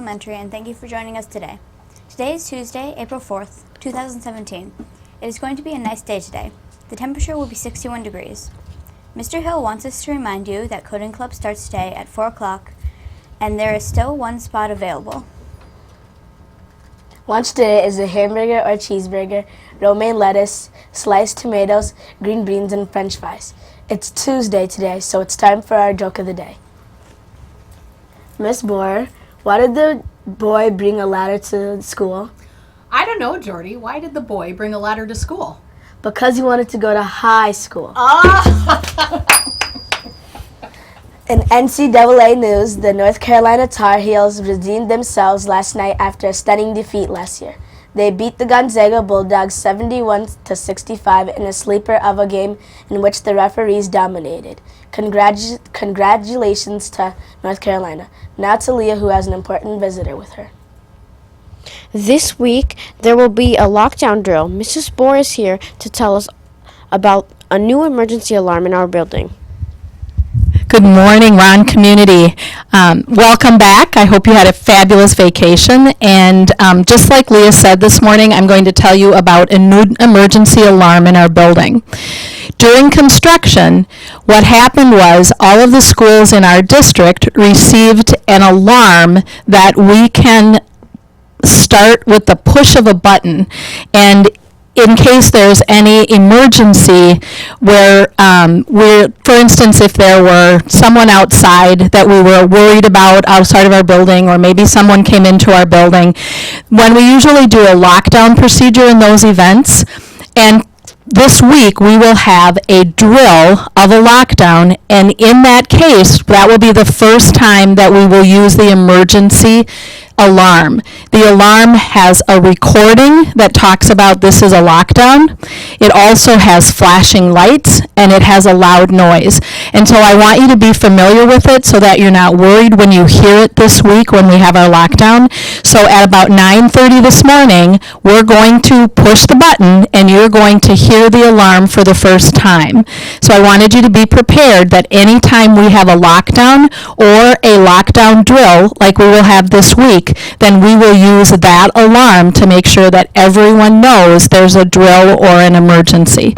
Elementary, and thank you for joining us today. Today is Tuesday, April 4th, 2017. It is going to be a nice day today. The temperature will be 61 degrees. Mr. Hill wants us to remind you that Coding Club starts today at 4 o'clock, and there is still one spot available. Lunch today is a hamburger or cheeseburger, romaine lettuce, sliced tomatoes, green beans, and french fries. It's Tuesday today, so it's time for our joke of the day. Miss Bohr, why did the boy bring a ladder to school? I don't know, Jordy. Why did the boy bring a ladder to school? Because he wanted to go to high school. In NCAA news, the North Carolina Tar Heels redeemed themselves last night after a stunning defeat last year. They beat the Gonzaga Bulldogs 71-65 in a sleeper of a game in which the referees dominated. Congratulations to North Carolina. Now to Leah, who has an important visitor with her. This week, there will be a lockdown drill. Mrs. Bohr is here to tell us about a new emergency alarm in our building. Good morning, Rahn community. Welcome back. I hope you had a fabulous vacation. And just like Leah said this morning, I'm going to tell you about a new emergency alarm in our building. During construction, what happened was all of the schools in our district received an alarm that we can start with the push of a button, and in case there's any emergency where for instance, if there were someone outside that we were worried about outside of our building, or maybe someone came into our building, when we usually do a lockdown procedure in those events, and this week we will have a drill of a lockdown, and in that case, that will be the first time that we will use the emergency alarm. The alarm has a recording that talks about this is a lockdown. It also has flashing lights, and it has a loud noise. And so I want you to be familiar with it so that you're not worried when you hear it this week when we have our lockdown. So at about 9:30 this morning, we're going to push the button, and you're going to hear the alarm for the first time. So I wanted you to be prepared that anytime we have a lockdown or a lockdown drill like we will have this week, then we will use that alarm to make sure that everyone knows there's a drill or an emergency.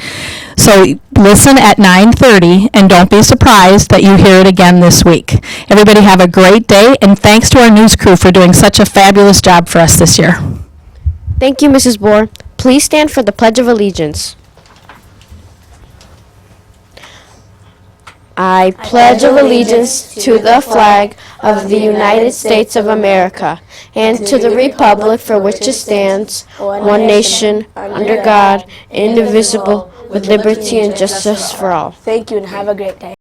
So listen at 9:30, and don't be surprised that you hear it again this week. Everybody have a great day, and thanks to our news crew for doing such a fabulous job for us this year. Thank you, Mrs. Bohr. Please stand for the Pledge of Allegiance. I pledge allegiance to the flag of the United States of America and to the republic for which it stands, one nation, under God, indivisible, with liberty and justice for all. Thank you, and have a great day.